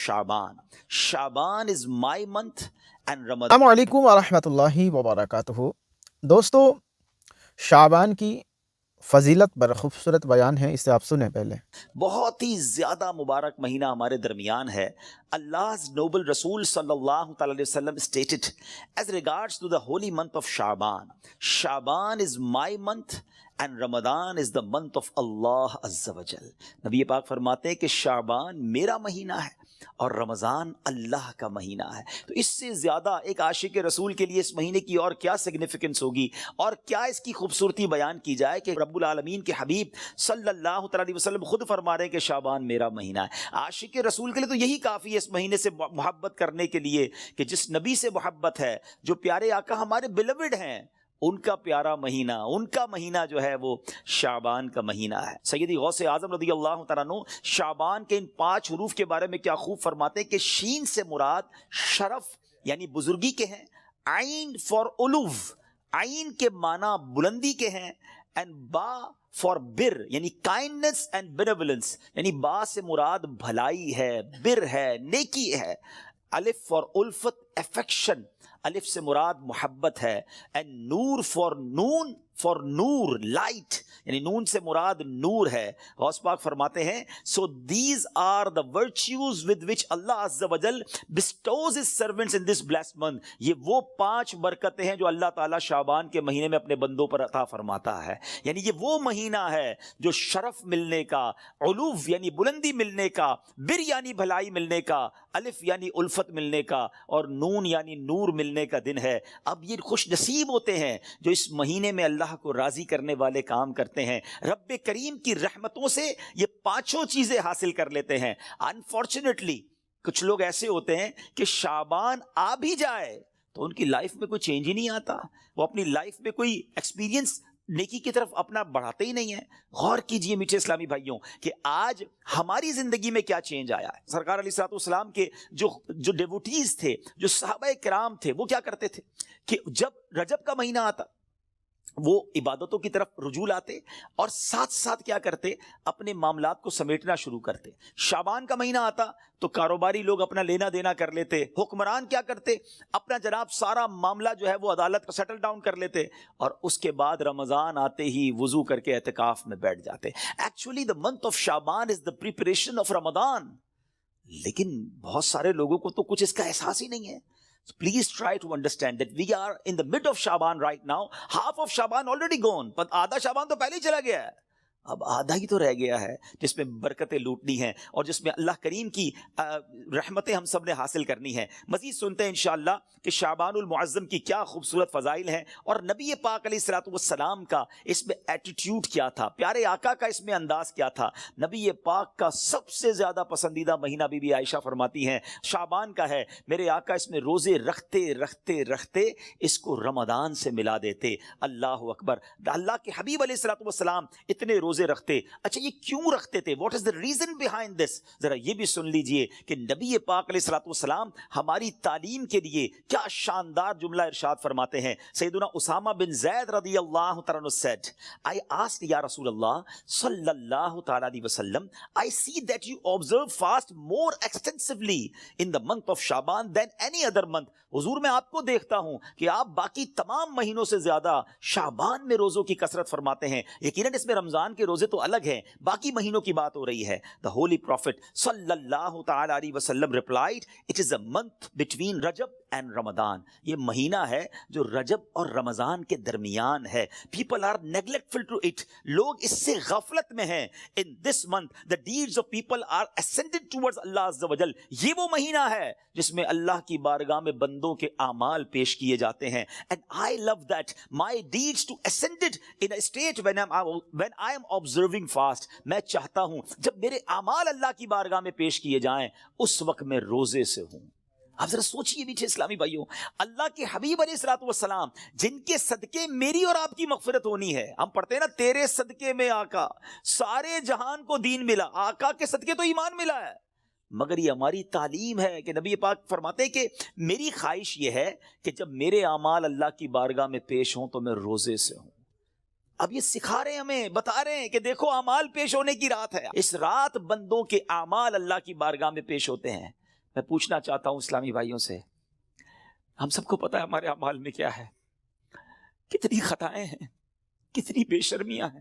Shaban. Shaban is my month and Ramadan. السلام علیکم ورحمۃ اللہ وبرکاتہ۔ دوستو، شعبان کی فضیلت پر خوبصورت بیان ہے، اسے آپ سنیں پہلے۔ بہت ہی زیادہ مبارک مہینہ ہمارے درمیان ہے۔ Allah's noble Rasul sallallahu ta'ala alayhi wasallam stated as regards to the holy month of Shaban. Shaban is my month and Ramadan is the month of Allah Azza wa Jal. نبی پاک فرماتے ہیں کہ شعبان میرا مہینہ ہے اور رمضان اللہ کا مہینہ ہے۔ تو اس سے زیادہ ایک عاشق رسول کے لیے اس مہینے کی اور کیا سگنیفیکنس ہوگی اور کیا اس کی خوبصورتی بیان کی جائے کہ رب العالمین کے حبیب صلی اللہ تعالی علیہ وسلم خود فرما رہے ہیں کہ شعبان میرا مہینہ ہے۔ عاشق رسول کے لیے تو یہی کافی ہے اس مہینے سے محبت کرنے کے لیے کہ جس نبی سے محبت ہے، جو پیارے آقا ہمارے بیلوڈ ہیں، ان کا پیارا مہینہ، ان کا مہینہ جو ہے وہ شعبان کا مہینہ ہے۔ سیدی غوث اعظم رضی اللہ تعالیٰ عنہ شعبان کے ان 5 حروف کے بارے میں کیا خوب فرماتے ہیں کہ شین سے مراد شرف یعنی بزرگی کے ہیں، عین فار علو، عین کے معنی بلندی کے ہیں، اینڈ با فار بر یعنی کائنڈنس اینڈ بینیولنس، یعنی با سے مراد بھلائی ہے، بر ہے، نیکی ہے، الف فار الفت افیکشن، الف سے مراد محبت ہے، and noor for noon for noor light یعنی نون سے مراد نور ہے۔ غوث پاک فرماتے ہیں so these are the virtues with which Allah Azza wa Jal bestows his servants in this blessed month. یہ وہ 5 برکتیں ہیں جو اللہ تعالیٰ شعبان کے مہینے میں اپنے بندوں پر عطا فرماتا ہے۔ یعنی یہ وہ مہینہ ہے جو شرف ملنے کا، علو یعنی بلندی ملنے کا، بر یعنی بھلائی ملنے کا، الف یعنی الفت ملنے کا، اور نون یعنی نور ملنے کا دن ہے۔ اب یہ خوش نصیب ہوتے ہیں جو اس مہینے میں اللہ کو راضی کرنے والے کام کرتے ہیں، رب کریم کی رحمتوں سے یہ 5 چیزیں حاصل کر لیتے ہیں۔ انفارچونیٹلی کچھ لوگ ایسے ہوتے ہیں کہ شعبان آ بھی جائے تو ان کی لائف میں کوئی چینج ہی نہیں آتا، وہ اپنی لائف میں کوئی ایکسپیرینس نیکی کی طرف اپنا بڑھاتے ہی نہیں ہیں۔ غور کیجئے میٹھے اسلامی بھائیوں کہ آج ہماری زندگی میں کیا چینج آیا ہے۔ سرکار علیہ الصلوۃ والسلام کے جو ڈیووٹیز تھے، جو صحابہ کرام تھے، وہ کیا کرتے تھے کہ جب رجب کا مہینہ آتا وہ عبادتوں کی طرف رجوع لاتے اور ساتھ ساتھ کیا کرتے، اپنے معاملات کو سمیٹنا شروع کرتے۔ شعبان کا مہینہ آتا تو کاروباری لوگ اپنا لینا دینا کر لیتے، حکمران کیا کرتے، اپنا جناب سارا معاملہ جو ہے وہ عدالت کا سیٹل ڈاؤن کر لیتے، اور اس کے بعد رمضان آتے ہی وضو کر کے اعتکاف میں بیٹھ جاتے۔ Actually the month of Shaban is the preparation of Ramadan، لیکن بہت سارے لوگوں کو تو کچھ اس کا احساس ہی نہیں ہے۔ So please try to understand that we are in the mid of Shaban right now. Half of Shaban already gone. But آدھا شعبان تو پہلے ہی چلا گیا ہے، اب آدھا ہی تو رہ گیا ہے جس میں برکتیں لوٹنی ہیں اور جس میں اللہ کریم کی رحمتیں ہم سب نے حاصل کرنی ہیں۔ مزید سنتے ہیں انشاءاللہ کہ شعبان المعظم کی کیا خوبصورت فضائل ہیں اور نبی پاک علیہ الصلوۃ والسلام کا اس میں ایٹیٹیوڈ کیا تھا، پیارے آقا کا اس میں انداز کیا تھا۔ نبی پاک کا سب سے زیادہ پسندیدہ مہینہ بی بی عائشہ فرماتی ہیں شعبان کا ہے۔ میرے آقا اس میں روزے رکھتے رکھتے رکھتے اس کو رمضان سے ملا دیتے۔ اللہ اکبر! اللہ کے حبیب علیہ الصلوۃ والسلام اتنے روزے رکھتے۔ اچھا یہ کیوں رکھتے تھے؟ What is the reason behind this? ذرا یہ بھی سن لیجئے کہ نبی پاک علیہ الصلوۃ والسلام ہماری تعلیم کے لیے کیا شاندار جملہ ارشاد فرماتے ہیں۔ سیدنا اسامہ بن زید رضی اللہ تعالیٰ عنہ said, I asked یا رسول اللہ صلی اللہ تعالیٰ علیہ وسلم, I see that you observe fast more extensively in the month of Shaban than any other month. حضور میں آپ کو دیکھتا ہوں کہ آپ باقی تمام مہینوں سے زیادہ شعبان میں روزوں کی کثرت فرماتے ہیں۔ یقیناً اس میں رمضان کے روزے تو الگ ہیں، باقی مہینوں کی بات ہو رہی ہے۔ The Holy Prophet صلی اللہ تعالی علیہ وسلم replied, it is a month between Rajab and Ramadan. یہ مہینہ ہے جو رجب اور رمضان کے درمیان ہے۔ People are neglectful to it. لوگ اس سے غفلت میں ہیں۔ In this month, the deeds of people are ascended towards Allah Azza wa Jal. یہ وہ مہینہ ہے جس میں اللہ کی بارگاہ میں بندوں کے اعمال پیش کیے جاتے ہیں۔ And I love that my deeds to ascended in a state when I am observing fast. میں چاہتا ہوں جب میرے اعمال اللہ کی بارگاہ میں پیش کیے جائیں اس وقت میں روزے سے ہوں۔ آپ ذرا سوچئے میٹھے اسلامی بھائیوں، اللہ کے حبیب علیہ الصلوۃ والسلام جن کے صدقے میری اور آپ کی مغفرت ہونی ہے۔ ہم پڑھتے ہیں نا تیرے صدقے میں آقا سارے جہان کو دین ملا، آقا کے صدقے تو ایمان ملا ہے۔ مگر یہ ہماری تعلیم ہے کہ نبی پاک فرماتے ہیں کہ میری خواہش یہ ہے کہ جب میرے اعمال اللہ کی بارگاہ میں پیش ہوں تو میں روزے سے ہوں۔ اب یہ سکھا رہے ہیں ہمیں، بتا رہے ہیں کہ دیکھو اعمال پیش ہونے کی رات ہے، اس رات بندوں کے اعمال اللہ کی بارگاہ میں پیش ہوتے ہیں۔ میں پوچھنا چاہتا ہوں اسلامی بھائیوں سے، ہم سب کو پتا ہے ہمارے اعمال میں کیا ہے، کتنی خطائیں ہیں، کتنی بے شرمیاں ہیں،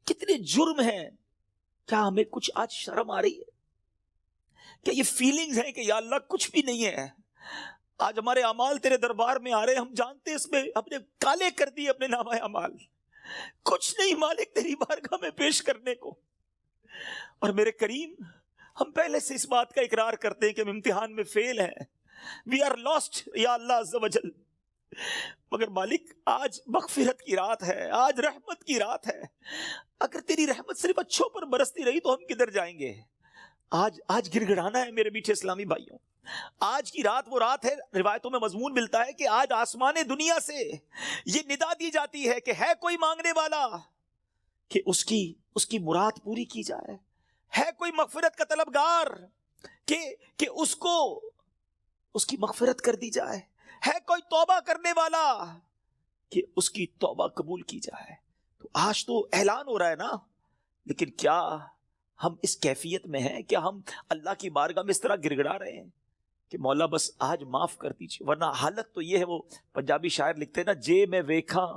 کتنے جرم ہیں. کیا ہمیں کچھ آج شرم آ رہی ہے؟ کیا یہ فیلنگز ہیں کہ یا اللہ کچھ بھی نہیں ہے؟ آج ہمارے اعمال تیرے دربار میں آ رہے ہیں، ہم جانتے ہیں اس میں اپنے کالے کر دیے اپنے نامہ اعمال، کچھ نہیں مالک تیری بارگاہ میں پیش کرنے کو. اور میرے کریم، ہم پہلے سے اس بات کا اقرار کرتے ہیں کہ ہم امتحان میں فیل ہیں، وی آر لاسٹ یا اللہ عز و جل. مگر مالک آج مغفرت کی رات ہے، آج رحمت کی رات ہے. اگر تیری رحمت صرف اچھوں پر برستی رہی تو ہم کدھر جائیں گے؟ آج گڑ گڑانا ہے میرے میٹھے اسلامی بھائیوں. آج کی رات وہ رات ہے، روایتوں میں مضمون ملتا ہے کہ آج آسمان دنیا سے یہ ندا دی جاتی ہے کہ ہے کوئی مانگنے والا کہ اس کی مراد پوری کی جائے، ہے کوئی مغفرت کا طلبگار کہ اس کی مغفرت کر دی جائے، ہے کوئی توبہ کرنے والا کہ اس کی توبہ قبول کی جائے. تو آج تو اعلان ہو رہا ہے نا، لیکن کیا ہم اس کیفیت میں ہیں؟ کیا ہم اللہ کی بارگاہ میں اس طرح گڑ گڑا رہے ہیں کہ مولا بس آج معاف کر دیجیے؟ ورنہ حالت تو یہ ہے، وہ پنجابی شاعر لکھتے ہیں نا، جے میں ویکھاں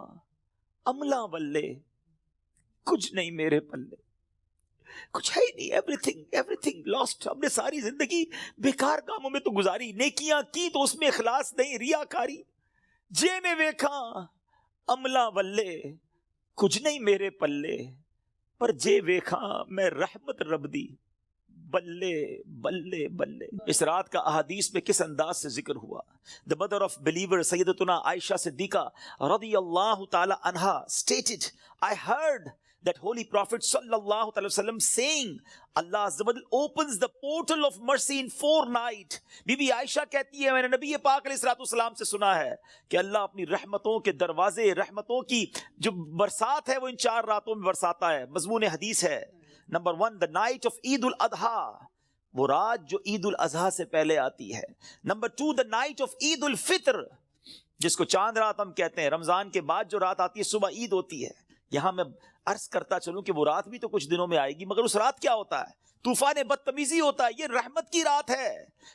عملہ ولے کچھ نہیں میرے پلے، کچھ ہے ہی نہیں، ایوری تھنگ لاسٹ. ہم نے ساری زندگی بیکار کاموں میں تو گزاری، نیکیاں کی تو اس میں اخلاص نہیں، ریاکاری. جے میں ویکھاں عملہ ولے کچھ نہیں میرے پلے، پر جے ویکھاں میں رحمت رب دی بلے بلے بلے. اس رات کا احادیث میں کس انداز سے ذکر ہوا. The mother of believer سیدتنا عائشہ صدیقہ رضی اللہ تعالی عنہا stated, I heard that holy prophet sallallahu alaihi wasallam saying, Allah azza wa jalla opens the portal of mercy in 4 nights. بی بی عائشہ کہتی ہے میں نے نبی پاک علیہ الصلوۃ والسلام سے سنا ہے کہ اللہ اپنی رحمتوں کے دروازے، رحمتوں کی جو برسات ہے وہ ان 4 راتوں میں برساتا ہے. مضمون حدیث ہے نمبر 1 the night of عید الاضحیٰ، وہ رات جو عید الاضحیٰ سے پہلے آتی ہے. نمبر 2 the night of عید الفطر، جس کو چاند رات ہم کہتے ہیں، رمضان کے بعد جو رات آتی ہے صبح عید ہوتی ہے. یہاں میں عرض کرتا چلوں کہ وہ رات بھی تو کچھ دنوں میں آئے گی، مگر اس رات کیا ہوتا ہے؟ طوفان بدتمیزی ہوتا ہے. یہ رحمت کی رات ہے،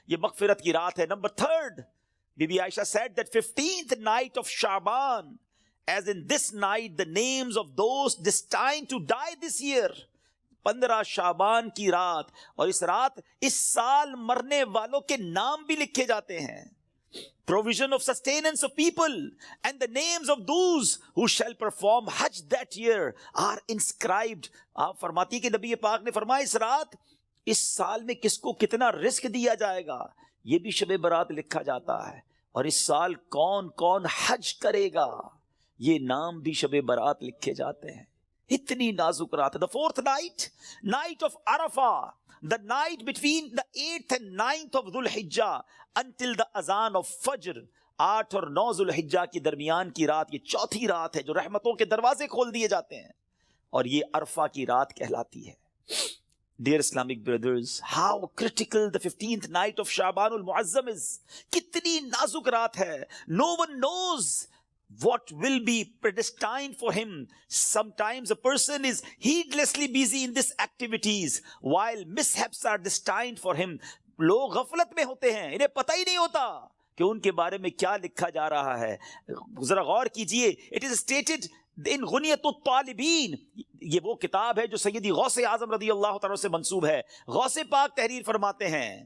یہ مغفرت کی رات ہے. Number 3 be be Ayesha said that 15th night of Shaban, as in this night the names of those destined to die this year. 15 شعبان کی رات، اور اس رات اس سال مرنے والوں کے نام بھی لکھے جاتے ہیں. Provision of sustenance of people and the names of those who shall perform Hajj that year are inscribed. آپ فرماتی کہ نبی پاک نے فرمایا اس رات اس سال میں کس کو کتنا رزق دیا جائے گا یہ بھی شب برات لکھا جاتا ہے، اور اس سال کون کون حج کرے گا یہ نام بھی شب برات لکھے جاتے ہیں. اتنی نازک رات ہے. The 4th night, night of Arafah, the night between the 8th and 9th of Dhul Hijjah until the azan of Fajr. 8 اور 9 ذو الحجہ کی درمیان کی رات، یہ چوتھی رات ہے جو رحمتوں کے دروازے کھول دیے جاتے ہیں، اور یہ عرفہ کی رات کہلاتی ہے. Dear Islamic brothers, how critical the 15th night of Shaban al-Muazzam is. کتنی نازک رات ہے. No one knows what will be predestined for him. Sometimes a person is heedlessly busy in these activities while mishaps are destined for him. لوگ غفلت میں ہوتے ہیں، انہیں پتہ ہی نہیں ہوتا کہ ان کے بارے میں کیا لکھا جا رہا ہے. ذرا غور کیجئے. It is stated in غنیت الطالبین، یہ وہ کتاب ہے جو سیدی غوث اعظم رضی اللہ تعالیٰ سے منسوب ہے. غوث پاک تحریر فرماتے ہیں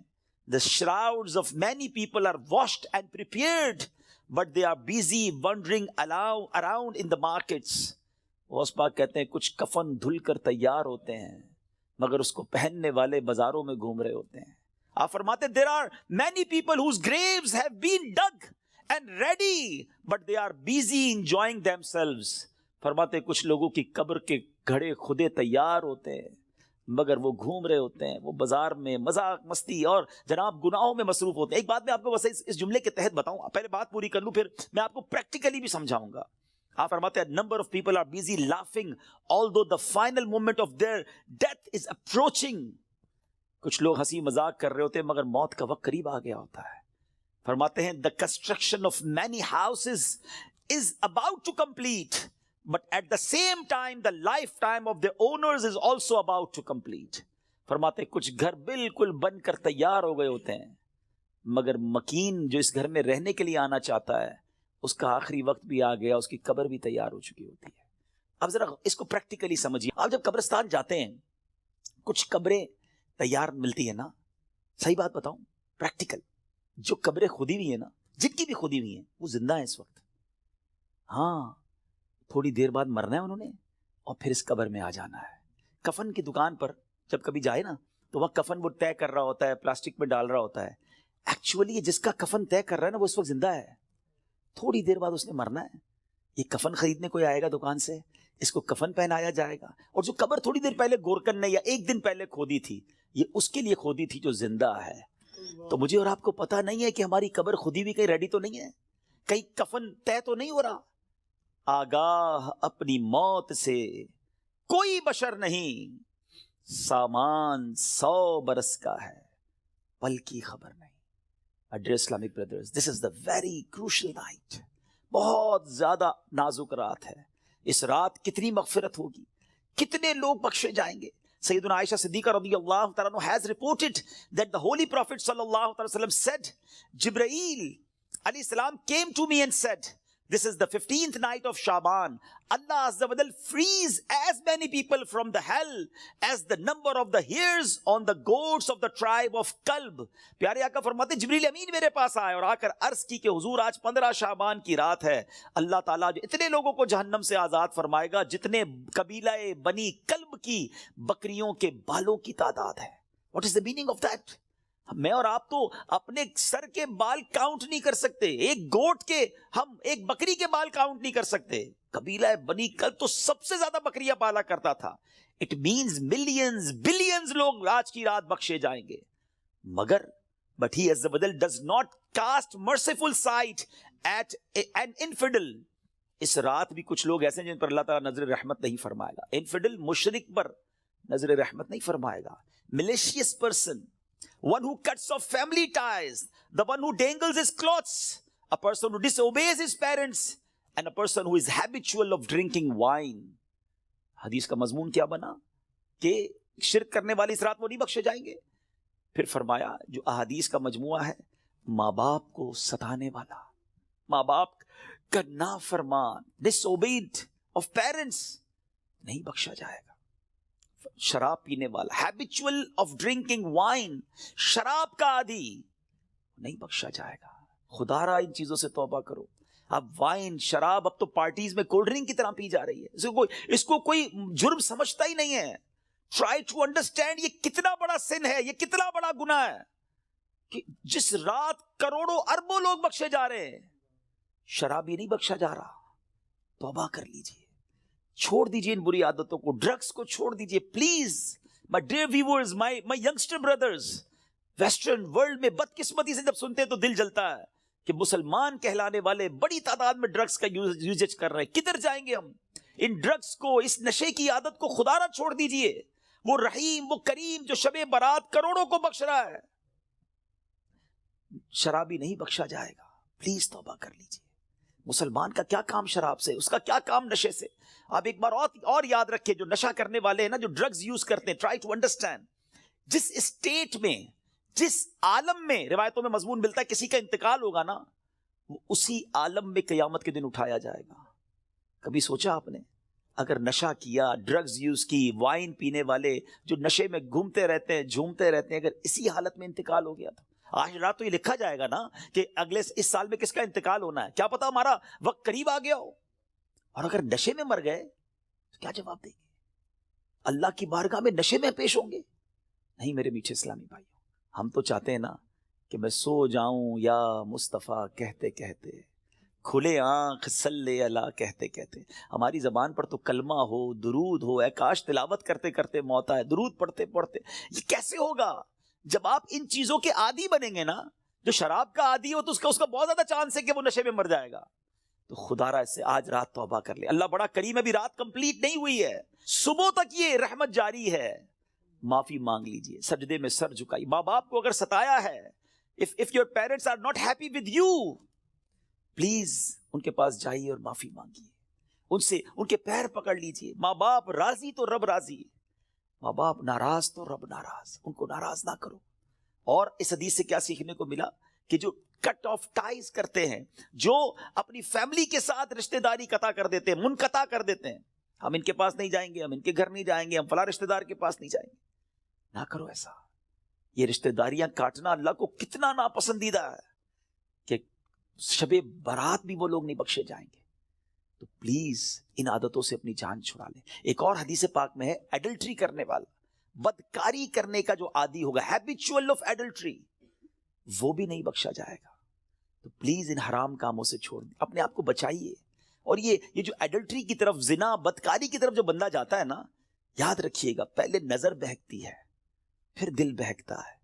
The shrouds of many people are washed and prepared, but they are busy wandering around in the markets. Ghaus Pak کہتے ہیں کچھ کفن دھل کر تیار ہوتے ہیں مگر اس کو پہننے والے بازاروں میں گھوم رہے ہوتے ہیں. آپ فرماتے there are many people whose graves have been dug and ready, but they are busy enjoying themselves. فرماتے کچھ لوگوں کی قبر کے گھڑے خودے تیار ہوتے ہیں مگر وہ گھوم رہے ہوتے ہیں، وہ بازار میں مذاق مستی اور جناب گناہوں میں مصروف ہوتے ہیں. ایک بات میں آپ کو بس اس جملے کے تحت بتاؤں، پہلے بات پوری کر لوں پھر میں آپ کو پریکٹیکلی بھی سمجھاؤں گا. آپ فرماتے ہیں number of people are busy laughing although the final moment of their death is approaching. کچھ لوگ ہنسی مذاق کر رہے ہوتے ہیں مگر موت کا وقت قریب آ گیا ہوتا ہے. فرماتے ہیں the construction of many houses is about to complete, but at the same time the lifetime of their owners is also about to complete. فرماتے کچھ گھر بالکل بن کر تیار ہو گئے ہوتے ہیں، مگر مکین جو اس گھر میں رہنے کے لیے آنا چاہتا ہے اس کا آخری وقت بھی آ گیا، اس کی قبر بھی تیار ہو چکی ہوتی ہے۔ اب ذرا اس کو پریکٹیکلی سمجھیے، آپ جب قبرستان جاتے ہیں کچھ قبریں تیار ملتی ہیں نا، صحیح بات بتاؤں، پریکٹیکل، جو قبریں کھودی ہوئی ہیں نا، جن کی بھی کھودی ہوئی ہیں وہ زندہ ہیں اس وقت، ہاں تھوڑی دیر بعد مرنا ہے انہوں نے اور پھر اس قبر میں آ جانا ہے۔ کفن کی دکان پر جب کبھی جائے نا تو وہاں کفن وہ طے کر رہا ہوتا ہے، پلاسٹک میں ڈال رہا ہوتا ہے، ایکچولی جس کا کفن طے کر رہا ہے نا وہ اس وقت زندہ ہے، تھوڑی دیر بعد اس نے مرنا ہے۔ یہ کفن خریدنے کوئی آئے گا دکان سے، اس کو کفن پہنایا جائے گا، اور جو قبر تھوڑی دیر پہلے گورکن نے یا ایک دن پہلے کھودی تھی یہ اس کے لیے کھودی تھی جو زندہ ہے۔ تو مجھے اور آپ کو پتا نہیں ہے کہ ہماری قبر خودی بھی کہیں ریڈی تو نہیں ہے، کہیں کفن طے تو نہیں ہو رہا۔ آگاہ اپنی موت سے کوئی بشر نہیں، سامان 100 برس کا ہے پل کی خبر نہیں۔ Dear Islamic brothers, this is the very crucial night. بہت زیادہ نازک رات ہے۔ اس رات کتنی مغفرت ہوگی، کتنے لوگ بخشے جائیں گے۔ سیدنا عائشہ صدیقہ رضی اللہ تعالیٰ عنہ has reported that the Holy Prophet sallallahu alaihi wasallam said, Jibreel alayhi salam came to me and said, this is the 15th night of Shaban. Allah Azza wa Jal frees as many people from the hell as the number of the hairs on the goats of the tribe of Kalb. پیارے آقا فرماتے جبریل امین میرے پاس آئے اور آ کر عرض کی کہ حضور آج 15 شعبان کی رات ہے، اللہ تعالیٰ جو اتنے لوگوں کو جہنم سے آزاد فرمائے گا جتنے قبیلہ بنی کلب کی بکریوں کے بالوں کی تعداد ہے۔ What is the meaning of that? میں اور آپ تو اپنے سر کے بال کاؤنٹ نہیں کر سکتے، ایک گوٹ کے، ہم ایک بکری کے بال کاؤنٹ نہیں کر سکتے۔ قبیلہ بنی کلب تو سب سے زیادہ بکریاں پالا کرتا تھا۔ اٹ مینز ملینز بلینز لوگ آج کی رات بخشے جائیں گے، مگر بٹ ہی عز و جل does not cast merciful sight at an infidel. اس رات بھی کچھ لوگ ایسے ہیں جن پر اللہ تعالیٰ نظر رحمت نہیں فرمائے گا۔ انفیڈل مشرک پر نظر رحمت نہیں فرمائے گا۔ میلیشیس person, one who cuts off family ties, the one who dangles his clothes, a person who disobeys his parents, and a person who is habitual of drinking wine. حدیث کا مضمون کیا بنا کہ شرک کرنے والی اس رات وہ نہیں بخشے جائیں گے۔ پھر فرمایا جو احادیث کا مجموعہ ہے، ماں باپ کو ستانے والا، ماں باپ کا نافرمان، disobeyed of parents، نہیں بخشا جائے گا۔ شراب پینے والا، ہیبیچول آف ڈرنکنگ وائن، شراب کا عادی، نہیں بخشا جائے گا۔ خدا را ان چیزوں سے توبہ کرو۔ اب وائن، شراب اب تو پارٹیز میں کولڈ ڈرنک کی طرح پی جا رہی ہے، اس کو کوئی جرم سمجھتا ہی نہیں ہے۔ ٹرائی ٹو انڈرسٹینڈ یہ کتنا بڑا سن ہے، یہ کتنا بڑا گناہ ہے کہ جس رات کروڑوں اربوں لوگ بخشے جا رہے ہیں، شراب یہ نہیں بخشا جا رہا۔ توبہ کر لیجئے، چھوڑ دیجئے ان بری عادتوں کو، ڈرگز کو چھوڑ دیجئے please. My dear viewers, my youngster brothers, western world میں بدقسمتی سے جب سنتے ہیں تو دل جلتا ہے کہ مسلمان کہلانے والے بڑی تعداد میں ڈرگز کا یوزیج کر رہے ہیں۔ کدھر جائیں گے ہم؟ ان ڈرگز کو، اس نشے کی عادت کو خدا را چھوڑ دیجئے۔ وہ رحیم، وہ کریم جو شب برات کروڑوں کو بخش رہا ہے، شرابی نہیں بخشا جائے گا۔ پلیز توبہ کر لیجئے۔ مسلمان کا کیا کام شراب سے، اس کا کیا کام نشے سے؟ آپ ایک بار اور یاد رکھیں، جو نشہ کرنے والے ہیں نا، جو ڈرگز یوز کرتے ہیں، ٹرائی ٹو انڈرسٹینڈ، جس اسٹیٹ میں، جس عالم میں روایتوں میں مضمون ملتا ہے کسی کا انتقال ہوگا نا، وہ اسی عالم میں قیامت کے دن اٹھایا جائے گا۔ کبھی سوچا آپ نے اگر نشہ کیا، ڈرگز یوز کی، وائن پینے والے جو نشے میں گھومتے رہتے ہیں، جھومتے رہتے ہیں، اگر اسی حالت میں انتقال ہو گیا تو آج رات تو یہ لکھا جائے گا نا کہ اگلے اس سال میں کس کا انتقال ہونا ہے، کیا پتا ہمارا وقت قریب آ گیا ہو۔ اور اگر نشے میں مر گئے تو کیا جواب دیں گے؟ اللہ کی بارگاہ میں نشے میں پیش ہوں گے؟ نہیں میرے میٹھے اسلامی بھائیوں، ہم تو چاہتے ہیں نا کہ میں سو جاؤں یا مصطفیٰ کہتے کہتے، کھلے آنکھ صلی اللہ کہتے کہتے۔ ہماری زبان پر تو کلمہ ہو، درود ہو، اے کاش تلاوت کرتے کرتے موت آئے، درود پڑھتے پڑھتے۔ یہ کیسے ہوگا جب آپ ان چیزوں کے عادی بنیں گے نا؟ جو شراب کا عادی ہو تو اس کا بہت زیادہ چانس ہے کہ وہ نشے میں مر جائے گا۔ تو خدا را سے آج رات توبہ کر لے، اللہ بڑا کریم ہے، ابھی رات کمپلیٹ نہیں ہوئی ہے، صبح تک یہ رحمت جاری ہے۔ معافی مانگ لیجئے، سجدے میں سر جھکائی۔ ماں باپ کو اگر ستایا ہے، if your parents are not happy with you، please ان کے پاس جائیے اور معافی مانگیے، ان سے ان کے پیر پکڑ لیجئے۔ ماں باپ راضی تو رب راضی۔ ماں باپ ناراض تو رب ناراض، ان کو ناراض نہ کرو. اور اس حدیث سے کیا سیکھنے کو ملا کہ جو کٹ آف ٹائز کرتے ہیں، جو اپنی فیملی کے ساتھ رشتہ داری قطع کر دیتے ہیں، منقطع کر دیتے ہیں، ہم ان کے پاس نہیں جائیں گے، ہم ان کے گھر نہیں جائیں گے، ہم فلاں رشتہ دار کے پاس نہیں جائیں گے، نہ کرو ایسا. یہ رشتہ داریاں کاٹنا اللہ کو کتنا ناپسندیدہ ہے کہ شب برات بھی وہ لوگ نہیں بخشے جائیں گے. تو پلیز ان عادتوں سے اپنی جان چھڑا لیں. ایک اور حدیث پاک میں ہے ایڈلٹری کرنے والا، بدکاری کرنے کا جو عادی ہوگا، ہیبیچول آف ایڈلٹری، وہ بھی نہیں بخشا جائے گا. تو پلیز ان حرام کاموں سے چھوڑ دیں، اپنے آپ کو بچائیے. اور یہ جو ایڈلٹری کی طرف، زنا، بدکاری کی طرف جو بندہ جاتا ہے نا، یاد رکھیے گا پہلے نظر بہکتی ہے، پھر دل بہکتا ہے،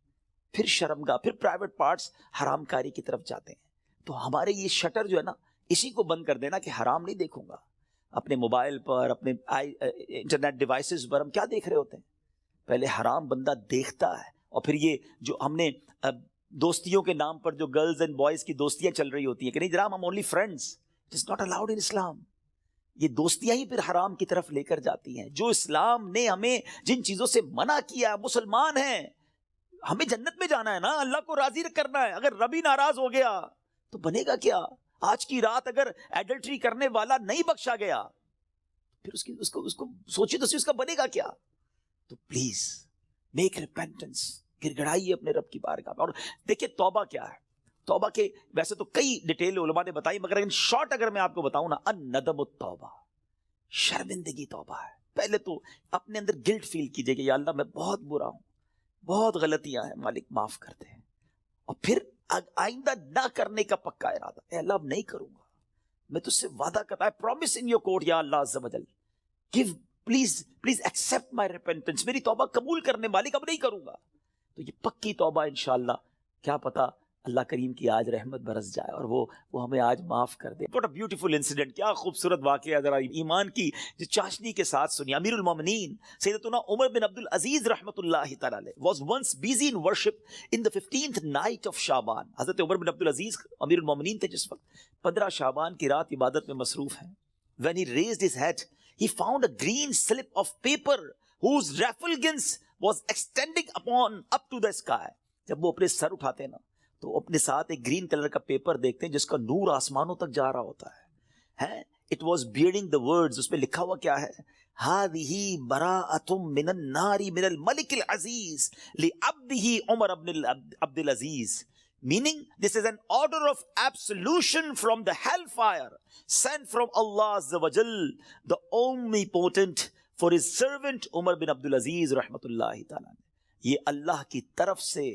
پھر شرمگاہ، پھر پرائیویٹ پارٹس حرام کاری کی طرف جاتے ہیں. تو ہمارے یہ شٹر جو ہے نا، اسی کو بند کر دینا کہ حرام نہیں دیکھوں گا. اپنے موبائل پر، اپنے انٹرنیٹ ڈیوائسز پر ہم کیا دیکھ رہے ہوتے ہیں؟ پہلے حرام بندہ دیکھتا ہے، اور پھر یہ جو ہم نے دوستیوں کے نام پر جو گرلز اینڈ بوائز کی دوستیاں چل رہی ہوتی ہیں کہ نہیں جناب ہم only friends, it is not allowed in Islam. یہ دوستیاں ہی پھر حرام کی طرف لے کر جاتی ہیں. جو اسلام نے ہمیں جن چیزوں سے منع کیا، مسلمان ہیں، ہمیں جنت میں جانا ہے نا، اللہ کو راضی کرنا ہے. اگر رب ہی ناراض ہو گیا تو بنے گا کیا؟ آج کی رات اگر ایڈلٹری کرنے والا نہیں بخشا گیا، پھر اس کو سوچے تو اس کا بنے گا کیا؟ تو پلیز میک ریپینٹنس، گر گڑائیے اپنے رب کی بارگاہ میں. اور دیکھیں توبہ کیا ہے. توبہ کے ویسے تو کئی ڈیٹیل علماء نے بتائی، مگر ان شارٹ اگر میں آپ کو بتاؤں نا، الندم التوبہ، شرمندگی توبہ ہے. پہلے تو اپنے اندر گلٹ فیل کیجئے کہ یا اللہ میں بہت برا ہوں، بہت غلطیاں ہیں، مالک معاف کر دے. اور پھر آئندہ نہ کرنے کا پکا ارادہ، اے اللہ اب نہیں کروں گا، میں تجھ سے وعدہ کرتا ہے، پرومس ان یور کورٹ یا اللہ عز و جل، give please accept my repentance, میری توبہ قبول کرنے مالک، اب نہیں کروں گا. تو یہ پکی توبہ انشاءاللہ، کیا پتا اللہ کریم کی آج رحمت برس جائے اور وہ ہمیں آج معاف کر دے. واٹ اے بیوٹیفل انسیڈنٹ، کیا خوبصورت واقعہ، ذرا ایمان کی جو چاشنی کے ساتھ سنی. امیر المومنین سیدتنا عمر بن عبد العزیز رحمۃ اللہ تعالی علیہ was once busy in worship in the 15th night of شعبان. حضرت عمر بن عبد العزیز امیر المومنین تھے جس وقت 15 شعبان کی رات عبادت میں مصروف ہیں. when he raised his head he found a green slip of paper whose refulgence was extending up to the sky. جب وہ اپنے سر اٹھاتے ہیں نا تو اپنے ساتھ ایک گرین کلر کا پیپر دیکھتے ہیں جس کا نور آسمانوں تک جا رہا ہوتا ہے. It was bearing the words، اس پہ لکھا ہوا کیا ہے؟ هذه براءة من النار من الملك العزيز لعبده عمر بن عبد العزيز. Meaning this is an order of absolution from the hellfire sent from Allah Azza wa Jal, the omnipotent, for his servant Umar bin Abdul Aziz rahmatullahi ta'ala. یہ اللہ کی طرف سے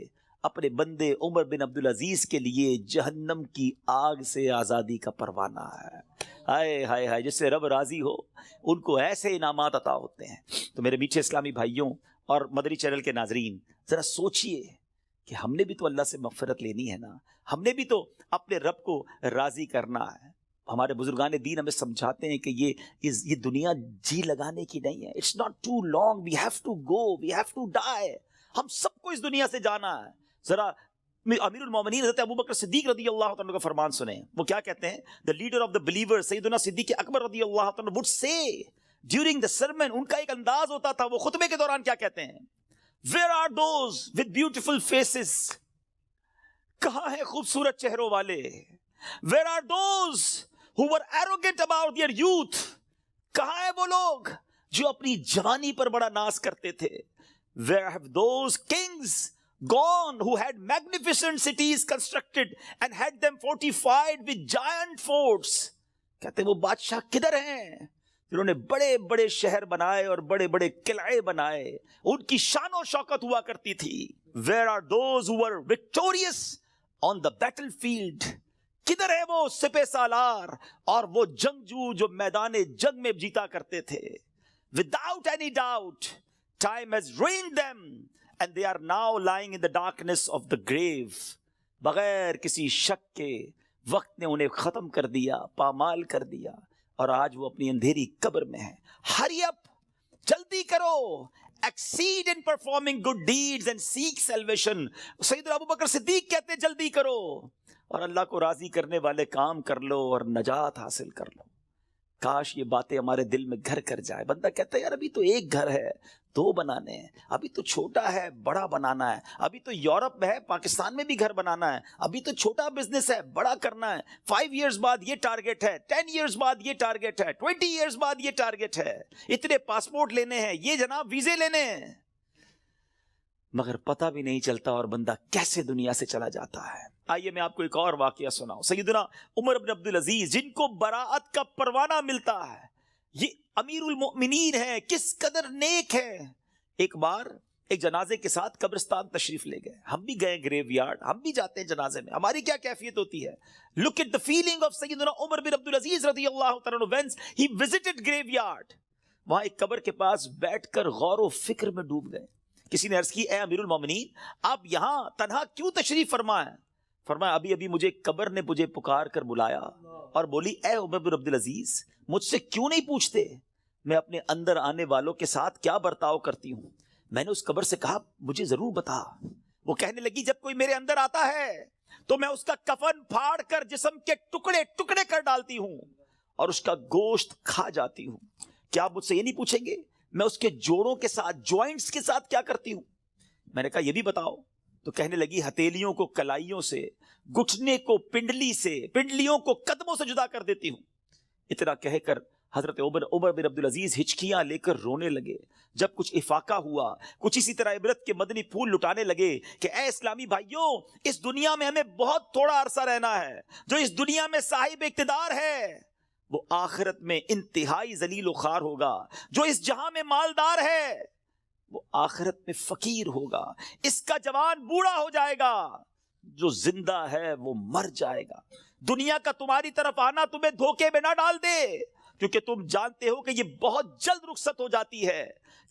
اپنے بندے عمر بن عبد العزیز کے لیے جہنم کی آگ سے آزادی کا پروانہ ہے. ہائے ہائے ہائے، جس سے رب راضی ہو ان کو ایسے انعامات عطا ہوتے ہیں. تو میرے میٹھے اسلامی بھائیوں اور مدری چینل کے ناظرین، ذرا سوچئے کہ ہم نے بھی تو اللہ سے مغفرت لینی ہے نا، ہم نے بھی تو اپنے رب کو راضی کرنا ہے. ہمارے بزرگان دین ہمیں سمجھاتے ہیں کہ یہ دنیا جی لگانے کی نہیں ہے. It's not too long, we have to go, we have to die. ہم سب کو اس دنیا سے جانا ہے. ذرا امیر المومنین حضرت ابوبکر صدیق رضی اللہ تعالیٰ کا فرمان سنیں. وہ کیا کہتے ہیں؟ the leader of the believers سیدنا صدیق اکبر رضی اللہ تعالیٰ would say during the sermon، ان کا ایک انداز ہوتا تھا، وہ خطبے کے دوران کیا کہتے ہیں؟ where are those with beautiful faces، کہاں ہیں خوبصورت چہروں والے؟ where are those who were arrogant about their youth، کہاں ہیں وہ لوگ جو اپنی جوانی پر بڑا ناز کرتے تھے؟ where have those kings gone who had magnificent cities constructed and had them fortified with giant forts؟ کہتے ہیں وہ بادشاہ کدھر ہیں جنہوں نے بڑے بڑے شہر بنائے اور بڑے بڑے قلعے بنائے، ان کی شان و شوکت ہوا کرتی تھی. where are those who were victorious on the battlefield، کدھر ہے وہ سپہ سالار اور وہ جنگجو جو میدان جنگ میں جیتا کرتے تھے؟ without any doubt time has ruined them and they are now lying in the darkness of the grave. بغیر کسی شک کے وقت نے انہیں ختم کر دیا، پامال کر دیا، اور آج وہ اپنی اندھیری قبر میں ہیں. hurry up، جلدی کرو، exceed in performing good deeds and seek salvation. سیدنا ابوبکر صدیق کہتے ہیں جلدی کرو اور اللہ کو راضی کرنے والے کام کر لو اور نجات حاصل کر لو. کاش یہ باتیں ہمارے دل میں گھر کر جائے. بندہ کہتا ہے یار ابھی تو ایک گھر ہے, 2 بنانے ہیں, ابھی تو چھوٹا ہے بڑا بنانا ہے, ابھی تو یورپ میں ہے پاکستان میں بھی گھر بنانا ہے, ابھی تو چھوٹا بزنس ہے بڑا کرنا ہے, 5 ایئرز بعد یہ ٹارگٹ ہے, 10 ایئرز بعد یہ ٹارگٹ ہے, 20 ایئرز بعد یہ ٹارگٹ ہے, اتنے پاسپورٹ لینے ہیں, یہ جناب ویزے لینے ہیں. مگر پتہ بھی نہیں چلتا اور بندہ کیسے دنیا سے چلا جاتا ہے. آئیے میں آپ کو ایک اور واقعہ سناؤں. سیدنا عمر بن عبدالعزیز جن کو براعت کا پروانہ ملتا ہے, یہ امیر المؤمنین ہیں, کس قدر نیک ہیں. ایک بار ایک جنازے کے ساتھ قبرستان تشریف لے گئے. ہم بھی گئے گریو یارڈ, ہم بھی جاتے ہیں جنازے میں, ہماری کیا کیفیت ہوتی ہے. Look at the feeling of سیدنا عمر بن عبدالعزیز رضی اللہ تعالیٰ عنہ when he visited graveyard. وہاں ایک قبر کے پاس بیٹھ کر غور و فکر میں ڈوب گئے. کسی نے عرض کی اے امیر المومنین آپ یہاں تنہا کیوں تشریف فرما ہیں؟ فرمایا ابھی مجھے قبر نے مجھے پکار کر بلایا اور بولی اے عمر بن عبدالعزیز مجھ سے کیوں نہیں پوچھتے میں اپنے اندر آنے والوں کے ساتھ کیا برتاؤ کرتی ہوں. میں نے اس قبر سے کہا مجھے ضرور بتا. وہ کہنے لگی جب کوئی میرے اندر آتا ہے تو میں اس کا کفن پھاڑ کر جسم کے ٹکڑے ٹکڑے کر ڈالتی ہوں اور اس کا گوشت کھا جاتی ہوں. کیا آپ مجھ سے یہ نہیں پوچھیں گے میں اس کے جوڑوں کے ساتھ جوائنٹس کے ساتھ کیا کرتی ہوں؟ میں نے کہا یہ بھی بتاؤ. تو کہنے لگی ہتھیلیوں کو کلائیوں سے, گھٹنے کو پنڈلی سے, پنڈلیوں کو قدموں سے جدا کر دیتی ہوں. اتنا کہہ کر حضرت عمر بن عبدالعزیز ہچکیاں لے کر رونے لگے. جب کچھ افاقہ ہوا, کچھ اسی طرح عبرت کے مدنی پھول لٹانے لگے کہ اے اسلامی بھائیوں اس دنیا میں ہمیں بہت تھوڑا عرصہ رہنا ہے. جو اس دنیا میں صاحب اقتدار ہے وہ آخرت میں انتہائی ذلیل و خوار ہوگا. جو اس جہاں میں مالدار ہے وہ آخرت میں فقیر ہوگا. اس کا جوان بوڑھا ہو جائے گا, جو زندہ ہے وہ مر جائے گا. دنیا کا تمہاری طرف آنا تمہیں دھوکے میں نہ ڈال دے, کیونکہ تم جانتے ہو کہ یہ بہت جلد رخصت ہو جاتی ہے.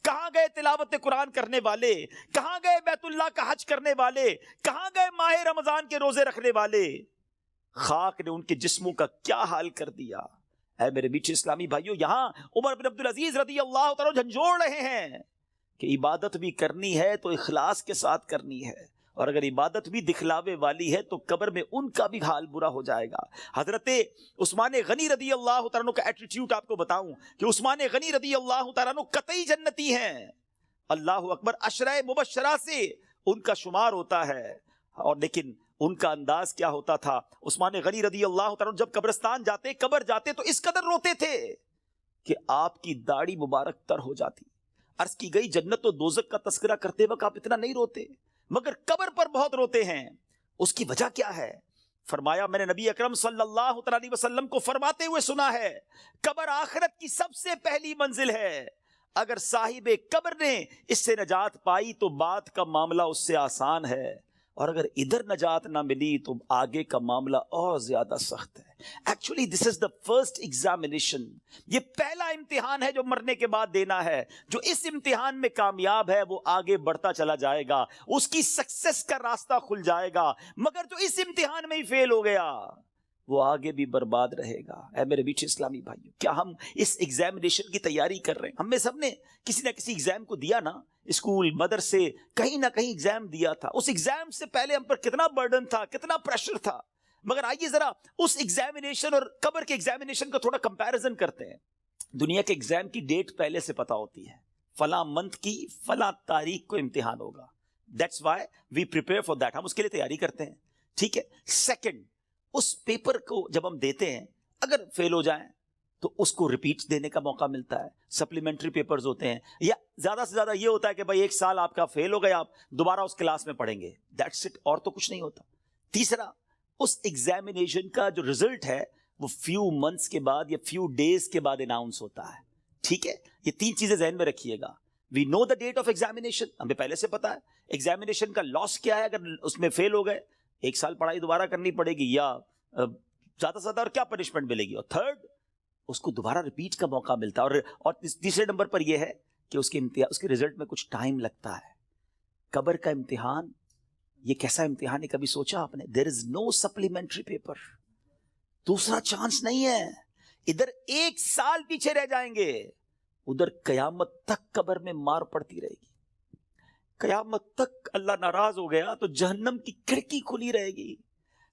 کہاں گئے تلاوت قرآن کرنے والے, کہاں گئے بیت اللہ کا حج کرنے والے, کہاں گئے ماہ رمضان کے روزے رکھنے والے. خاک نے ان کے جسموں کا کیا حال کر دیا. اے میرے میٹھے اسلامی بھائیوں, یہاں عمر بن عبدالعزیز رضی اللہ تعالیٰ جھنجھوڑ رہے ہیں کہ عبادت بھی کرنی ہے تو اخلاص کے ساتھ کرنی ہے, اور اگر عبادت بھی دکھلاوے والی ہے تو قبر میں ان کا بھی حال برا ہو جائے گا. حضرت عثمان غنی رضی اللہ تعالیٰ کا ایٹیٹیوڈ آپ کو بتاؤں کہ عثمان غنی رضی اللہ تعالیٰ قطعی جنتی ہیں. اللہ اکبر, عشرہ مبشرہ سے ان کا شمار ہوتا ہے. اور لیکن ان کا انداز کیا ہوتا تھا. عثمان غنی رضی اللہ تعالیٰ جب قبرستان جاتے, قبر جاتے تو اس قدر روتے تھے کہ آپ کی داڑھی مبارک تر ہو جاتی. عرض کی گئی جنت و دوزخ کا تذکرہ کرتے وقت آپ اتنا نہیں روتے, مگر قبر پر بہت روتے ہیں. اس کی وجہ کیا ہے؟ فرمایا میں نے نبی اکرم صلی اللہ علیہ وسلم کو فرماتے ہوئے سنا ہے قبر آخرت کی سب سے پہلی منزل ہے. اگر صاحب قبر نے اس سے نجات پائی تو بات کا معاملہ اس سے آسان ہے, اور اگر ادھر نجات نہ ملی تو آگے کا معاملہ اور زیادہ سخت ہے. Actually this is the first examination, یہ پہلا امتحان ہے جو مرنے کے بعد دینا ہے. جو اس امتحان میں کامیاب ہے وہ آگے بڑھتا چلا جائے گا, اس کی سکسس کا راستہ کھل جائے گا. مگر جو اس امتحان میں ہی فیل ہو گیا وہ آگے بھی برباد رہے گا. اے میرے میٹھے اسلامی بھائیوں, کیا ہم اس ایگزامینیشن کی تیاری کر رہے ہیں؟ ہم میں سب نے کسی نہ کسی ایگزام کو دیا نا, اسکول مدرسے کہیں نہ کہیں ایگزام دیا تھا. اس ایگزام سے پہلے ہم پر کتنا برڈن تھا, کتنا پریشر تھا. مگر آئیے ذرا اس ایگزامینیشن اور قبر کے ایگزامینیشن کا تھوڑا کمپیریزن کرتے ہیں. دنیا کے ایگزام کی ڈیٹ پہلے سے پتا ہوتی ہے, فلاں منتھ کی فلاں تاریخ کو امتحان ہوگا. That's why we prepare for that, ہم اس کے لیے تیاری کرتے ہیں. ٹھیک ہے. سیکنڈ, اس پیپر کو جب ہم دیتے ہیں اگر فیل ہو جائیں تو اس کو ریپیٹ دینے کا موقع ملتا ہے. سپلیمنٹری پیپرز ہوتے ہیں, یا زیادہ سے زیادہ یہ ہوتا ہے کہ بھائی 1 سال آپ کا فیل ہو گیا, آپ دوبارہ اس کلاس میں پڑھیں گے. دیٹس اٹ, اور تو کچھ نہیں ہوتا. تیسرا, اس ایگزامینیشن کا جو رزلٹ ہے وہ فیو منتھس کے بعد یا فیو ڈیز کے بعد اناؤنس ہوتا ہے. ٹھیک ہے, یہ 3 چیزیں ذہن میں رکھیے گا. وی نو دا ڈیٹ آف ایگزامینیشن, ہمیں پہلے سے پتا ہے. ایگزامینیشن کا لاس کیا ہے اگر اس میں فیل ہو گئے, 1 سال پڑھائی دوبارہ کرنی پڑے گی, یا زیادہ سے زیادہ اور کیا پنشمنٹ ملے گی. اور تھرڈ, اس کو دوبارہ ریپیٹ کا موقع ملتا ہے. اور تیسرے نمبر پر یہ ہے کہ اس کے رزلٹ میں کچھ ٹائم لگتا ہے. قبر کا امتحان یہ کیسا امتحان ہے, کبھی سوچا آپ نے؟ دیر از نو سپلیمنٹری پیپر, دوسرا چانس نہیں ہے. ادھر 1 سال پیچھے رہ جائیں گے, ادھر قیامت تک قبر میں مار پڑتی رہے گی. قیامت تک اللہ ناراض ہو گیا تو جہنم کی کھڑکی کھلی رہے گی.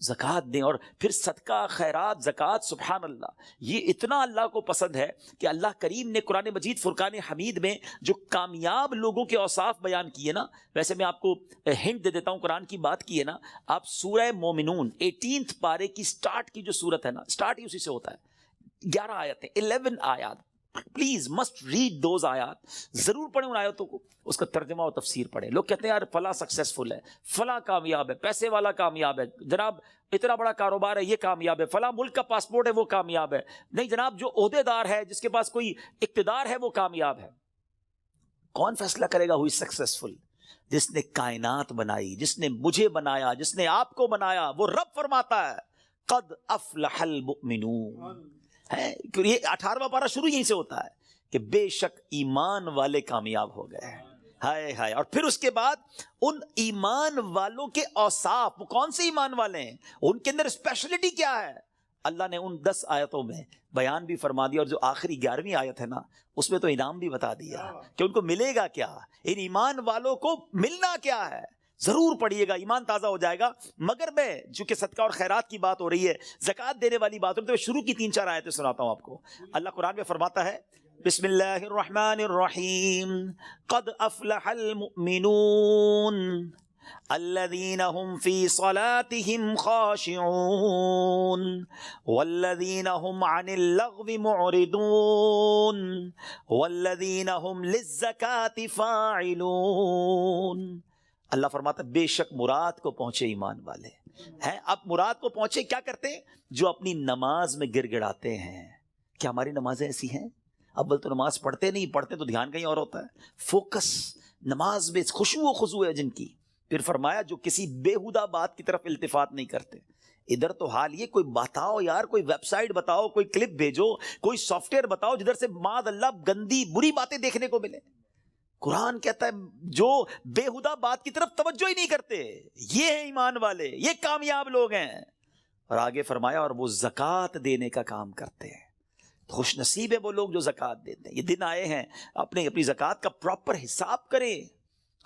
زکوٰۃ دیں. اور پھر صدقہ خیرات زکوٰۃ، سبحان اللہ، یہ اتنا اللہ کو پسند ہے کہ اللہ کریم نے قرآن مجید فرقان حمید میں جو کامیاب لوگوں کے اوصاف بیان کیے نا، ویسے میں آپ کو ہنٹ دے دیتا ہوں، قرآن کی بات کی ہے نا، آپ سورہ مومنون 18 پارے کی سٹارٹ کی جو سورت ہے نا، سٹارٹ ہی اسی سے ہوتا ہے. 11 آیتیں، 11 آیات. پلیز مسٹ ریڈ دوز آیات، ضرور پڑھیں ان آیاتوں کو، اس کا ترجمہ و تفسیر پڑھیں. لوگ کہتے ہیں یار فلاں سکسیسفل ہے، فلاں کامیاب ہے، پیسے والا کامیاب ہے، جناب اتنا بڑا کاروبار ہے یہ کامیاب ہے، فلاں ملک کا پاسپورٹ ہے وہ کامیاب ہے. نہیں جناب، جو عہدے دار ہے، جس کے پاس کوئی اقتدار ہے وہ کامیاب ہے. کون فیصلہ کرے گا ہوئی سکسیسفل؟ جس نے کائنات بنائی، جس نے مجھے بنایا، جس نے آپ کو بنایا. وہ رب فرماتا ہے قد افلح المؤمنون ہے. یہ 18واں پارہ شروع یہیں سے ہوتا ہے کہ بے شک ایمان والے کامیاب ہو گئے. ہائے ہائے. اور پھر اس کے بعد ان ایمان والوں کے اوصاف، وہ کون سے ایمان والے ہیں، ان کے اندر اسپیشلٹی کیا ہے، اللہ نے ان 10 آیتوں میں بیان بھی فرما دیا. اور جو آخری 11ویں آیت ہے نا، اس میں تو انعام بھی بتا دیا کہ ان کو ملے گا کیا، ان ایمان والوں کو ملنا کیا ہے. ضرور پڑھیے گا، ایمان تازہ ہو جائے گا. مگر میں چونکہ صدقہ اور خیرات کی بات ہو رہی ہے، زکوٰۃ دینے والی بات ہو رہی ہے، تو میں شروع کی 3-4 آیتیں سناتا ہوں آپ کو. اللہ قرآن میں فرماتا ہے بسم اللہ الرحمن الرحیم قد افلح المؤمنون الذين هم في صلاتهم خاشعون والذين هم عن اللغو معرضون والذين هم للزكاة فاعلون. اللہ فرماتا ہے بے شک مراد کو پہنچے ایمان والے ہیں. اب مراد کو پہنچے کیا کرتے ہیں؟ جو اپنی نماز میں گر گڑاتے ہیں. کیا ہماری نمازیں ایسی ہیں؟ اول تو نماز پڑھتے نہیں، پڑھتے تو دھیان کہیں اور ہوتا ہے. فوکس نماز میں خشوع و خضوع ہے جن کی. پھر فرمایا جو کسی بیہودہ بات کی طرف التفات نہیں کرتے. ادھر تو حال یہ، کوئی بتاؤ یار، کوئی ویب سائٹ بتاؤ، کوئی کلپ بھیجو، کوئی سافٹ ویئر بتاؤ جدھر سے معاذ اللہ گندی بری باتیں دیکھنے کو ملے. قرآن کہتا ہے جو بیہودہ بات کی طرف توجہ ہی نہیں کرتے، یہ ہیں ایمان والے، یہ کامیاب لوگ ہیں. اور آگے فرمایا اور وہ زکوٰۃ دینے کا کام کرتے ہیں. خوش نصیب ہے وہ لوگ جو زکوٰۃ دیتے ہیں. یہ دن آئے ہیں اپنی زکوٰۃ کا پراپر حساب کریں،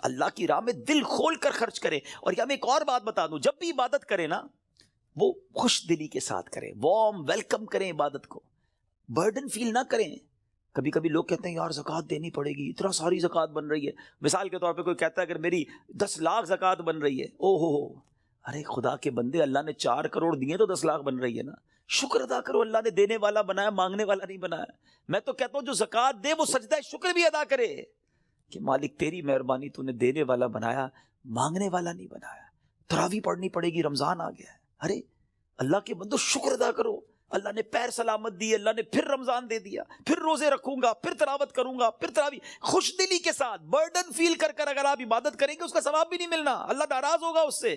اللہ کی راہ میں دل کھول کر خرچ کریں. اور یہ میں ایک اور بات بتا دوں، جب بھی عبادت کریں نا، وہ خوش دلی کے ساتھ کریں، وارم ویلکم کریں عبادت کو، برڈن فیل نہ کریں. کبھی کبھی لوگ کہتے ہیں یار زکوٰۃ دینی پڑے گی، اتنا ساری زکوٰۃ بن رہی ہے. مثال کے طور پہ کوئی کہتا ہے اگر میری 10 لاکھ زکوٰۃ بن رہی ہے، او ہو، ارے خدا کے بندے، اللہ نے 4 کروڑ دیے تو 10 لاکھ بن رہی ہے نا. شکر ادا کرو، اللہ نے دینے والا بنایا، مانگنے والا نہیں بنایا. میں تو کہتا ہوں جو زکوٰۃ دے وہ سجدہ شکر بھی ادا کرے کہ مالک تیری مہربانی، تو نے دینے والا بنایا، مانگنے والا نہیں بنایا. تراویح پڑھنی پڑے گی، رمضان آ گیا ہے. ارے اللہ کے بندو شکر ادا کرو، اللہ نے پیر سلامت دی، اللہ نے پھر رمضان دے دیا، پھر روزے رکھوں گا، پھر تلاوت کروں گا، پھر تراویح. خوش دلی کے ساتھ برڈن فیل کر کر اگر آپ عبادت کریں گے، اس کا ثواب بھی نہیں ملنا، اللہ ناراض ہوگا اس سے.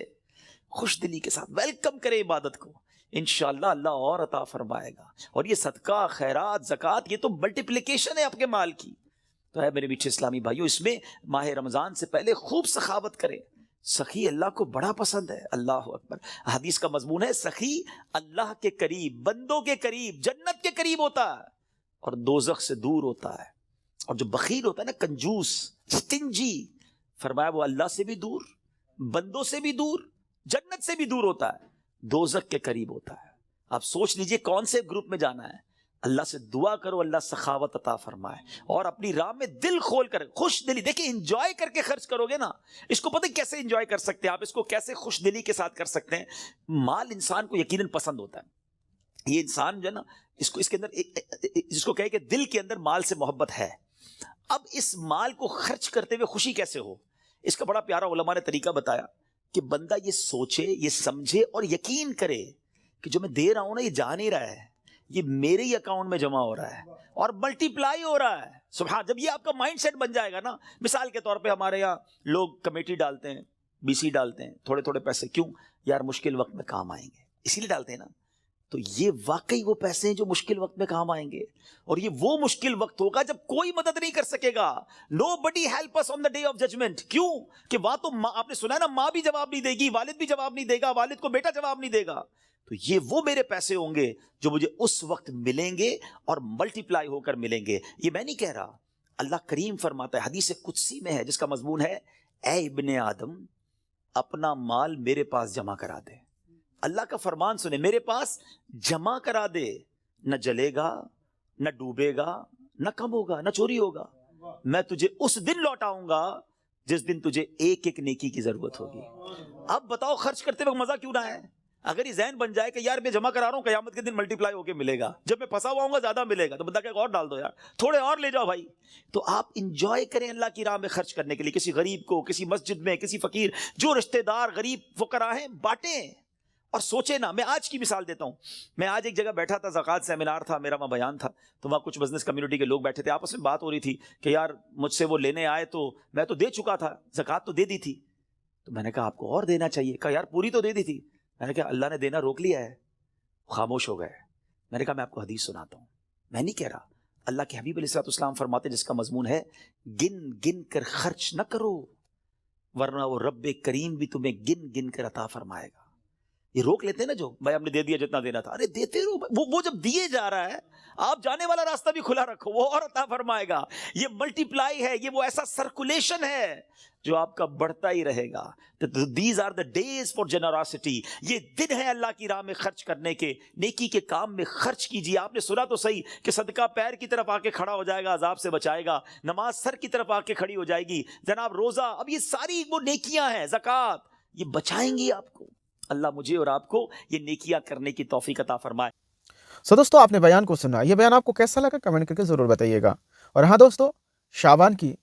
خوش دلی کے ساتھ ویلکم کرے عبادت کو، انشاءاللہ اللہ اور عطا فرمائے گا. اور یہ صدقہ خیرات زکوٰۃ، یہ تو ملٹیپلیکیشن ہے آپ کے مال کی. تو ہے میرے میٹھے اسلامی بھائیوں، اس میں ماہ رمضان سے پہلے خوب سخاوت کریں. سخی اللہ کو بڑا پسند ہے. اللہ اکبر. حدیث کا مضمون ہے سخی اللہ کے قریب، بندوں کے قریب، جنت کے قریب ہوتا ہے اور دوزخ سے دور ہوتا ہے. اور جو بخیل ہوتا ہے نا، کنجوس، سٹنجی، فرمایا وہ اللہ سے بھی دور، بندوں سے بھی دور، جنت سے بھی دور ہوتا ہے، دوزخ کے قریب ہوتا ہے. آپ سوچ لیجئے کون سے گروپ میں جانا ہے. اللہ سے دعا کرو اللہ سخاوت عطا فرمائے اور اپنی راہ میں دل کھول کر خوش دلی. دیکھیں انجوائے کر کے خرچ کرو گے نا، اس کو پتہ کیسے انجوائے کر سکتے ہیں آپ، اس کو کیسے خوش دلی کے ساتھ کر سکتے ہیں. مال انسان کو یقیناً پسند ہوتا ہے. یہ انسان جو ہے نا، اس کے اندر جس کو کہے کہ دل کے اندر مال سے محبت ہے. اب اس مال کو خرچ کرتے ہوئے خوشی کیسے ہو، اس کا بڑا پیارا علماء نے طریقہ بتایا کہ بندہ یہ سوچے، یہ سمجھے اور یقین کرے کہ جو میں دے رہا ہوں نا، یہ جا نہیں رہا ہے، یہ میرے ہی اکاؤنٹ میں جمع ہو رہا ہے اور ملٹی پلائی ہو رہا ہے. سبحان. جب یہ آپ کا مائنڈ سیٹ بن جائے گا نا، مثال کے طور پہ ہمارے یہاں لوگ کمیٹی ڈالتے ہیں، BC ڈالتے ہیں، تھوڑے تھوڑے پیسے. کیوں یار؟ مشکل وقت میں کام آئیں گے، اسی لیے ڈالتے ہیں نا. تو یہ واقعی وہ پیسے ہیں جو مشکل وقت میں کام آئیں گے. اور یہ وہ مشکل وقت ہوگا جب کوئی مدد نہیں کر سکے گا. Nobody help us on the day of judgment. کیوں کہ وہاں تو آپ نے سنا ہے نا، ماں بھی جواب نہیں دے گی، والد بھی جواب نہیں دے گا، والد کو بیٹا جواب نہیں دے گا. تو یہ وہ میرے پیسے ہوں گے جو مجھے اس وقت ملیں گے اور ملٹی پلائی ہو کر ملیں گے. یہ میں نہیں کہہ رہا، اللہ کریم فرماتا ہے، حدیث قدسی میں ہے جس کا مضمون ہے اے ابن آدم، اپنا مال میرے پاس جمع کرا دے. اللہ کا فرمان سنے, میرے پاس جمع کرا دے, نہ جلے گا, نہ ڈوبے گا, نہ کم ہوگا, نہ چوری ہوگا. میں تجھے اس دن لوٹاؤں گا جس دن تجھے ایک ایک نیکی کی ضرورت ہوگی. اب بتاؤ خرچ کرتے وقت مزہ کیوں نہ ہے؟ اگر یہ ذہن بن جائے کہ یار میں جمع کرا رہا ہوں, قیامت کے دن ملٹی پلائی ہو کے ملے گا, جب میں پھنسا ہوا ہوں گا زیادہ ملے گا, تو بندہ کہ اور ڈال دو یار, تھوڑے اور لے جاؤ بھائی. تو آپ انجوائے کریں اللہ کی راہ میں خرچ کرنے کے لیے, کسی غریب کو, کسی مسجد میں, کسی فقیر, جو رشتہ دار غریب فقراء ہیں بانٹیں. اور سوچے نا, میں آج کی مثال دیتا ہوں. میں آج ایک جگہ بیٹھا تھا, زکوٰۃ سیمینار تھا میرا, وہاں بیان تھا, تو وہاں کچھ بزنس کمیونٹی کے لوگ بیٹھے تھے, آپس میں بات ہو رہی تھی کہ یار مجھ سے وہ لینے آئے تو میں تو دے چکا تھا, زکوٰۃ تو دے دی تھی. تو میں نے کہا آپ کو اور دینا چاہیے. کہا یار پوری تو دے دی تھی. میں نے کہا اللہ نے دینا روک لیا ہے. خاموش ہو گئے. میں نے کہا میں آپ کو حدیث سناتا ہوں, میں نہیں کہہ رہا, اللہ کے حبیب علیہ الصلوۃ والسلام فرماتے جس کا مضمون ہے گن گن کر خرچ نہ کرو ورنہ وہ رب کریم بھی تمہیں گن گن کر عطا فرمائے گا. یہ روک لیتے ہیں نا جو, بھائی ہم نے دے دیا جتنا دینا تھا, ارے دیتے رہو. وہ جب دیے جا رہا ہے, آپ جانے والا راستہ بھی کھلا رکھو, وہ اور عطا فرمائے گا. یہ ملٹی پلائی ہے, یہ وہ ایسا سرکولیشن ہے جو آپ کا بڑھتا ہی رہے گا. These are the days for generosity. یہ دن ہے اللہ کی راہ میں خرچ کرنے کے, نیکی کے کام میں خرچ کیجیے. آپ نے سنا تو صحیح کہ صدقہ پیر کی طرف آ کے کھڑا ہو جائے گا, عذاب سے بچائے گا. نماز سر کی طرف آ کے کھڑی ہو جائے گی. جناب روزہ, اب یہ ساری وہ نیکیاں ہیں, زکوٰۃ, یہ بچائیں گی آپ کو. اللہ مجھے اور آپ کو یہ نیکیاں کرنے کی توفیق عطا فرمائے. سو دوستو آپ نے بیان کو سنا, یہ بیان آپ کو کیسا لگا کمنٹ کر کے ضرور بتائیے گا. اور ہاں دوستو, شعبان کی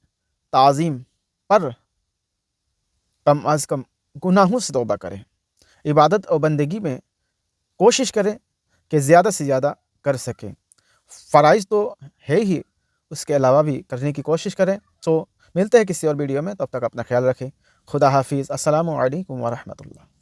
تعظیم پر کم از کم گناہوں سے توبہ کریں, عبادت اور بندگی میں کوشش کریں کہ زیادہ سے زیادہ کر سکیں. فرائض تو ہے ہی, اس کے علاوہ بھی کرنے کی کوشش کریں. سو ملتے ہیں کسی اور ویڈیو میں, تب تک اپنا خیال رکھیں. خدا حافظ. السلام علیکم ورحمۃ اللہ.